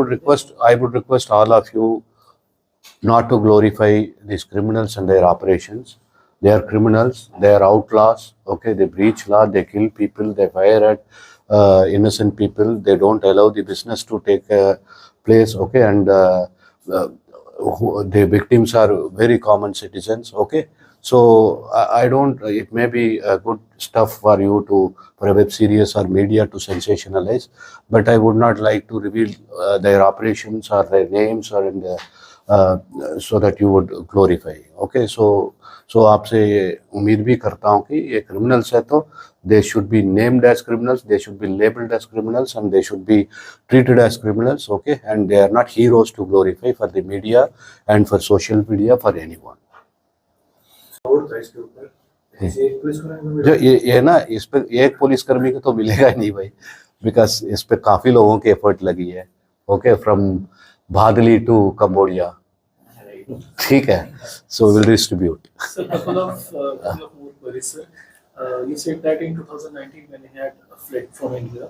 would request all of you not to glorify these criminals and their operations. They are criminals, they are outlaws, okay, they breach law, they kill people, they fire at innocent people, they don't allow the business to take place, okay, and the victims are very common citizens, okay. So I don't, it may be good stuff for you to, for a web series or media to sensationalize, but I would not like to reveal their operations or their names or in the so that you would glorify, okay. So आपसे ये उम्मीद भी करता हूँ कि ये criminals है तो they should be named as criminals, they should be labeled as criminals, and they should be treated as criminals, okay, and they are not heroes to glorify for the media and for social media for anyone. जो ये ना, इस पे एक पुलिसकर्मी को तो मिलेगा ही नहीं भाई, बिकॉज इस पे काफी लोगों की एफर्ट लगी है, okay, from Bhadli to Cambodia, ठीक है, so will distribute. You said that in 2019 when he had fled from India,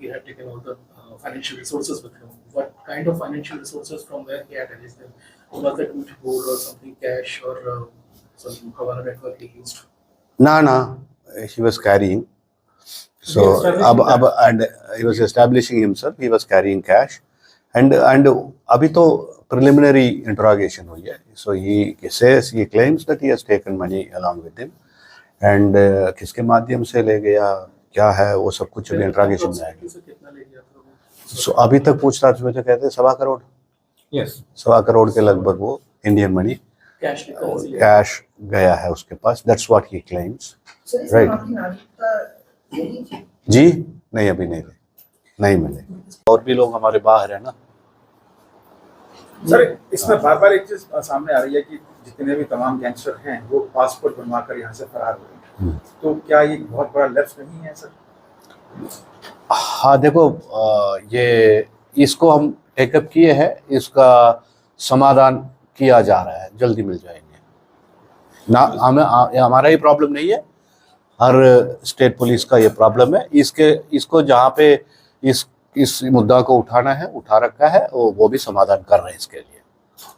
he had taken all the financial resources with him. What kind of financial resources from where he had arranged them? Was that with gold or something, cash, or some Havana network he used? No, he was carrying. So and he was establishing himself. He was carrying cash, and अभी तो preliminary interrogation हुई है. So he claims that he has taken money along with him. And किसके माध्यम से ले गया, क्या है वो सब कुछ इंट्रागेशन में आएगा. सो अभी तक पूछताछ में तो कहते हैं 1.25 करोड़, 1.25 करोड़ के लगभग वो इंडियन मनी कैश गया है उसके पास. That's what he claims, right. जी नहीं, अभी नहीं मिले. और भी लोग हमारे बाहर है ना सर. इसमें बार बार एक चीज सामने आ रही है कि जितने भी तमाम गैंगस्टर हैं वो पासपोर्ट बनवाकर यहाँ से फरार हो रहे हैं, तो क्या ये बहुत बड़ा लफ्ज नहीं है सर? हाँ देखो, ये इसको हम टेकअप किए हैं, इसका समाधान किया जा रहा है, जल्दी मिल जाएंगे ना. हमारा ही प्रॉब्लम नहीं है, हर स्टेट पुलिस का ये प्रॉब्लम है. इसको जहाँ पे इस मुद्दा को उठाना है उठा रखा है, वो भी समाधान कर रहे हैं इसके लिए.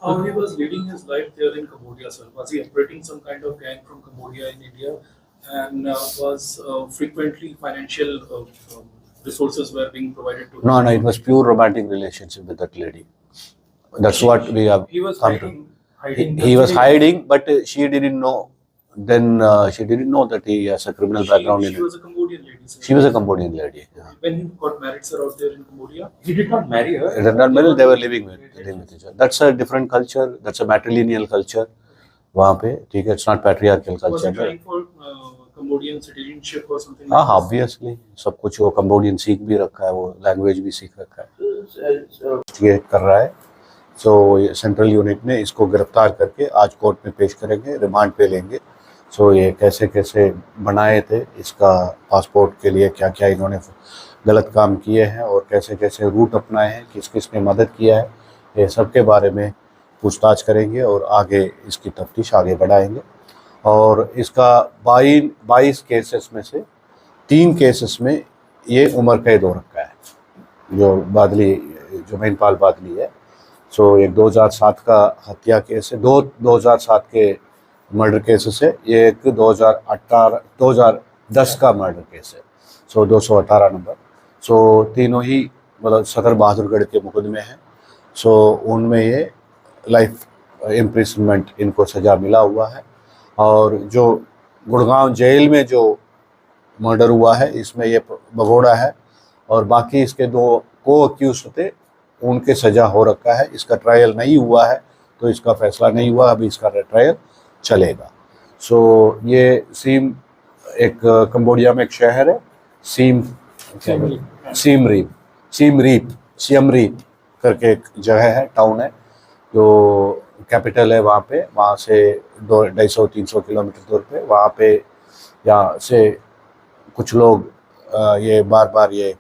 How he was leading his life there in Cambodia, sir? Was he operating some kind of gang from Cambodia in India, and was frequently financial resources were being provided to him? No, it was pure romantic relationship with that lady. That's what we have. He was hiding. He was hiding, but she didn't know. Then she didn't know that he has a criminal background. She was a Cambodian lady, sir. She was a Cambodian lady. Yeah. When he got married, sir, out there in Cambodia, he did not marry her. They did not marry. They were living with each other. That's a different culture. That's a matrilineal culture. वहाँ पे ठीक है. It's not patriarchal culture. Was he trying for Cambodian citizenship or something? हाँ, obviously सब कुछ वो Cambodian सीख भी रखा है, वो लैंग्वेज भी सीख रखा है, ये कर रहा है. सो सेंट्रल यूनिट ने इसको गिरफ्तार करके आज कोर्ट में पेश करेंगे, रिमांड पे लेंगे. सो ये कैसे बनाए थे, इसका पासपोर्ट के लिए क्या क्या इन्होंने गलत काम किए हैं और कैसे रूट अपनाए हैं, किसने मदद किया है, ये सब के बारे में पूछताछ करेंगे और आगे इसकी तफ्तीश आगे बढ़ाएंगे. और इसका 22 केसेस में से 3 केसेस में ये उम्र कैद हो रखा है, जो महिंदपाल बादली है. सो एक 2007 का हत्या केस है, 2007 के मर्डर केसेस है, ये एक 2010 का मर्डर केस है. सो 218 नंबर. सो तीनों ही मतलब सदर बहादुरगढ़ के मुकदमे हैं. सो उनमें ये लाइफ इम्प्रिजनमेंट इनको सज़ा मिला हुआ है. और जो गुड़गांव जेल में जो मर्डर हुआ है इसमें ये भगोड़ा है, और बाकी इसके 2 को अक्यूज थे, उनके सज़ा हो रखा है. इसका ट्रायल नहीं हुआ है तो इसका फैसला नहीं हुआ, अभी इसका ट्रायल चलेगा. सो ये एक कंबोडिया में एक शहर है, सियम रीप करके एक जगह है, टाउन है, जो कैपिटल है वहाँ पे. वहाँ से 250-300 किलोमीटर दूर पे, वहाँ पे यहाँ से कुछ लोग ये बार ये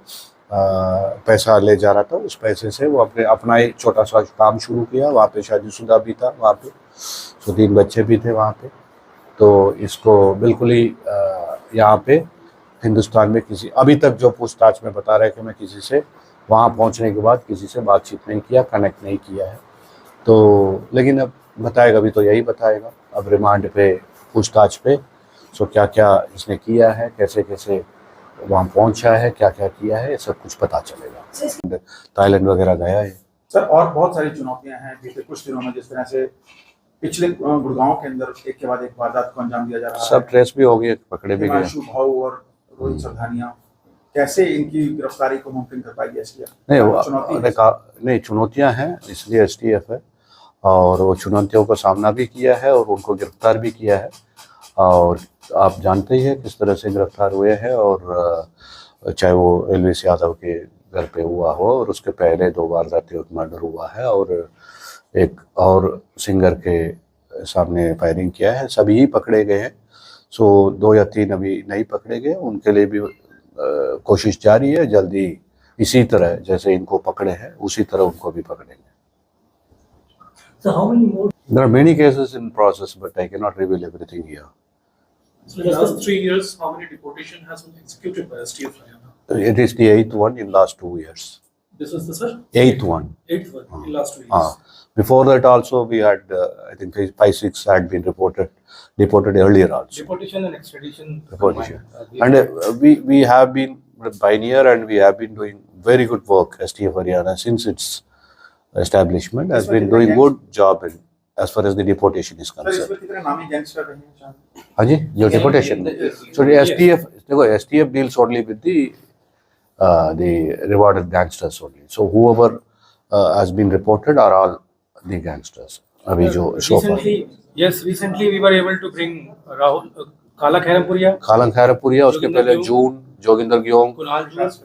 पैसा ले जा रहा था. उस पैसे से वो अपना एक छोटा सा काम शुरू किया. वहाँ पे शादीशुदा भी था वहाँ पे, तो 3 बच्चे भी थे वहाँ पे. तो इसको बिल्कुल ही यहाँ पे हिंदुस्तान में अभी तक जो पूछताछ में बता रहे हैं कि मैं किसी से वहाँ पहुँचने के बाद किसी से बातचीत नहीं किया, कनेक्ट नहीं किया है। तो लेकिन अब बताएगा भी तो यही बताएगा, अब रिमांड पे, पूछताछ पे, सो क्या क्या इसने किया है, कैसे कैसे वहाँ पहुँचा है, क्या क्या किया है, सब कुछ पता चलेगा। थाईलैंड वगैरह गया है। सर और बहुत सारी चुनौतियां हैं बीते कुछ दिनों में, जिस तरह से पिछले गुड़गांव के अंदर एक के बाद एक वारदात को अंजाम दिया जा रहा है, सब ट्रेस भी हो गए, पकड़े भी गए। हिमांशु भाऊ और रोहित सरधानिया, कैसे इनकी गिरफ्तारी को मुमकिन कर पाएगी एसटीएफ? नहीं, चुनौतियां हैं, इसलिए एसटीएफ है, और वो चुनौतियों का सामना भी किया है और उनको गिरफ्तार भी किया है। और आप जानते ही हैं किस तरह से गिरफ्तार हुए हैं, और चाहे वो एलवीस यादव के घर पे हुआ हो, और उसके पहले 2 वारदातें मर्डर हुआ है, और एक और सिंगर के सामने फायरिंग किया है, सभी पकड़े गए हैं। सो 2 या 3 अभी नहीं पकड़े गए, उनके लिए भी कोशिश जारी है। जल्दी इसी तरह जैसे इनको पकड़े हैं उसी तरह उनको भी पकड़ेंगे। So how many more? There are many cases in process, but I cannot reveal everything here. So in the last 3 years, how many deportation has been executed by STF Haryana? It is the 8th one in last 2 years. This was the sir? 8th one. 8th one in last 2 years. Before that also we had, I think 5-6 had been deported earlier also. Deportation and extradition. Deportation. And we have been pioneer, and we have been doing very good work. STF Haryana since its establishment has been doing good job in, as far as the deportation is sir concerned. इसमें कितने नामी gangster रहे हैं शायद? हाँ जी, जो deportation. So the STF, देखो STF deals only with the rewarded gangsters only. So whoever has been reported are all the gangsters. अभी जो so far. Recently we were able to bring Rahul Kala Khairampuria, खालन खैरपुरिया, उसके पहले जून, Joginder ग्योंग. Kunal Jus.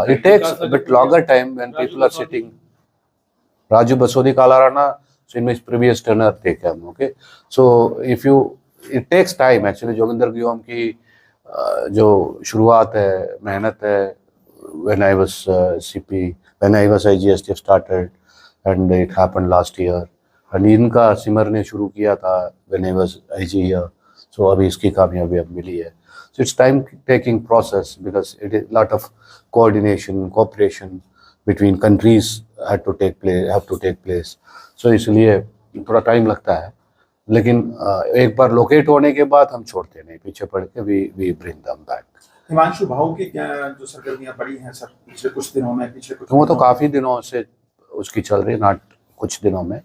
It takes a bit longer time when people are sitting. Raju Basodi, Kala Rana, so in his previous tenure they came, okay. So if you, it takes time actually. Joginder ग्योंग की जो शुरुआत है, मेहनत है, when I was CP, when I was IGSTF started, and it happened last year. And इनका सिमर ने शुरू किया था when I was IG here. So अभी इसकी कामयाबी अब मिली है. So it's time taking process because it is lot of coordination, cooperation between countries have to take place. So इसलिए थोड़ा टाइम लगता है, लेकिन एक बार लोकेट होने के बाद हम छोड़ते नहीं, पीछे पड़ के we bring them back. Himanshu भाऊ की क्या जो सरगर्मियां बढ़ी हैं सर पिछले कुछ दिनों में, वो तो काफ़ी दिनों से उसकी चल रही, not कुछ दिनों में.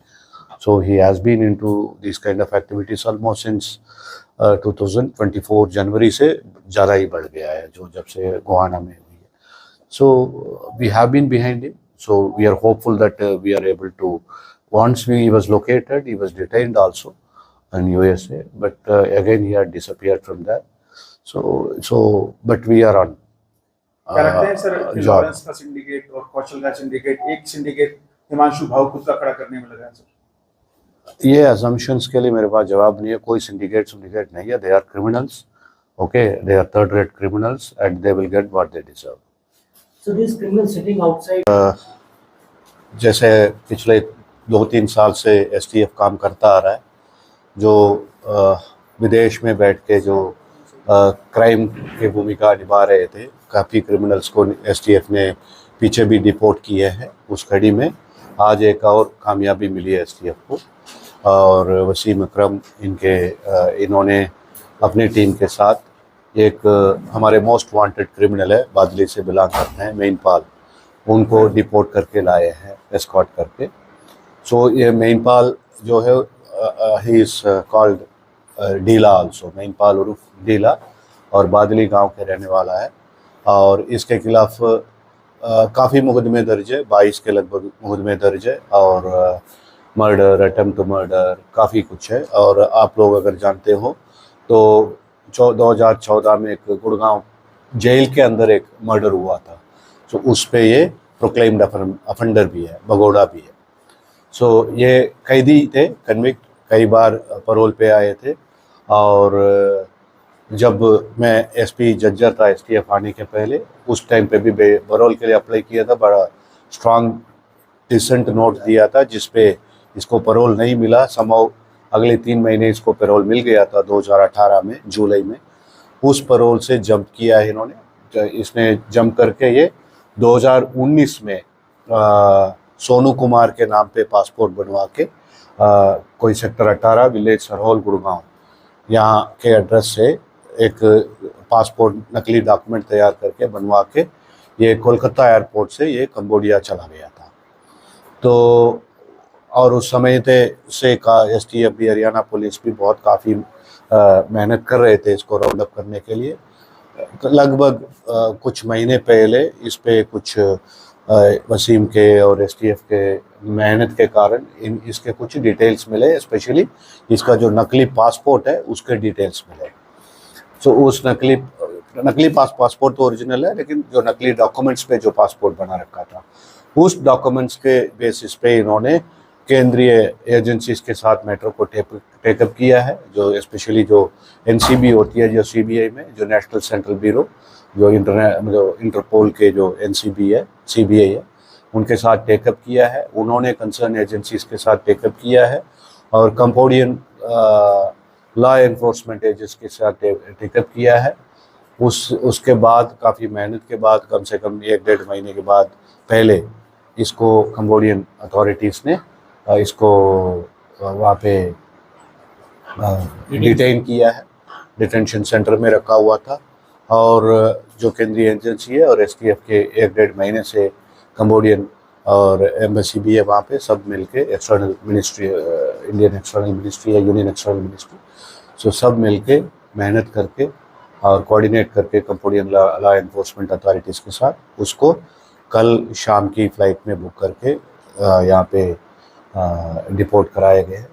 So he has been into these kind of activities almost since 2024 जनवरी से ज़्यादा ही बढ़ गया है, जो जब से गोहाना में हुई है. So we have been behind him. So we are hopeful that we are able to, once he was located, he was detained also in USA, but again he had disappeared from there. So but we are on क्या लगता है sir कि job. Lawrence का syndicate और कौशल का syndicate, एक syndicate Himanshu भाऊ खुद का खड़ा करने में लगा है सर? ये assumptions के लिए मेरे पास जवाब नहीं है. कोई syndicate नहीं है. They are criminals, okay? They are third-rate criminals, and they will get what they deserve. So these criminals sitting outside. जैसे पिछले 2-3 साल से STF काम करता आ रहा है, जो विदेश में बैठ के जो क्राइम की भूमिका निभा रहे थे, काफ़ी क्रिमिनल्स को STF ने पीछे भी डिपोर्ट किए हैं. उस कड़ी में आज एक और कामयाबी मिली है STF को, और वसीम अकरम इन्होंने अपनी टीम के साथ एक हमारे मोस्ट वांटेड क्रिमिनल है, बादली से बिलोंग करते हैं, मेनपाल, उनको डिपोर्ट करके लाए हैं, एस्कॉर्ट करके. सो ये मेनपाल जो है, he is called Deela also, Mainpal उर्फ डीला, और बादली गांव के रहने वाला है. और इसके खिलाफ काफ़ी मुकदमे दर्ज है, 22 के लगभग मुकदमे दर्ज है, और मर्डर, अटेम्प्ट टू मर्डर, काफ़ी कुछ है. और आप लोग अगर जानते हो तो 2014 में एक गुड़गांव जेल के अंदर एक मर्डर हुआ था, तो उस पे ये प्रोक्लेम्ड अफेंडर भी है, भगोड़ा भी है. सो ये कैदी थे, कन्विक्ट, कई बार परोल पे आए थे. और जब मैं SP जज्जर था STF आने के पहले, उस टाइम पे भी परोल के लिए अप्लाई किया था, बड़ा स्ट्रांग डिसेंट नोट दिया था, जिस पे इसको परोल नहीं मिला. समहाउ अगले 3 महीने इसको परोल मिल गया था 2018 में, जुलाई में. उस परोल से जंप किया है इन्होंने. इसने जंप करके ये 2019 में सोनू कुमार के नाम पे पासपोर्ट बनवा के कोई सेक्टर 18 विलेज सरहोल गुड़गांव यहाँ के एड्रेस से एक पासपोर्ट नकली डॉक्यूमेंट तैयार करके बनवा के ये कोलकाता एयरपोर्ट से ये कंबोडिया चला गया था। तो और उस समय से का STF भी, हरियाणा पुलिस भी बहुत काफ़ी मेहनत कर रहे थे इसको राउंड अप करने के लिए। लगभग कुछ महीने पहले इस पे कुछ वसीम के और STF के मेहनत के कारण इसके कुछ डिटेल्स मिले, स्पेशली इसका जो नकली पासपोर्ट है उसके डिटेल्स मिले। तो उस नकली पासपोर्ट तो ओरिजिनल है, लेकिन जो नकली डॉक्यूमेंट्स पे जो पासपोर्ट बना रखा था उस डॉक्यूमेंट्स के बेसिस पे इन्होंने केंद्रीय एजेंसीज के साथ मैटर को टेकअप किया है, जो स्पेशली जो NCB होती है, जो CBI में जो नेशनल सेंट्रल ब्यूरो जो इंटरपोल के जो NCB है, CBI है, उनके साथ टेकअप किया है। उन्होंने कंसर्न एजेंसीज के साथ टेकअप किया है और कंबोडियन लॉ एनफोर्समेंट एजेंसी के साथ टेकअप किया है। उसके बाद काफ़ी मेहनत के बाद कम से कम 1-1.5 महीने के बाद पहले इसको कंबोडियन अथॉरिटीज़ ने इसको वहाँ पे डिटेन किया है, डिटेंशन सेंटर में रखा हुआ था। और जो केंद्रीय एजेंसी है और STF के 1-1.5 महीने से कंबोडियन और एम्बेसी भी है वहाँ पे, सब मिलके external ministry, Indian external ministry या यूनियन एक्सटर्नल मिनिस्ट्री, सो सब मिलके मेहनत करके और कोऑर्डिनेट करके कंबोडियन लॉ एनफोर्समेंट अथॉरिटीज़ के साथ उसको कल शाम की फ़्लाइट में बुक करके यहाँ पे डिपोर्ट कराए गए हैं।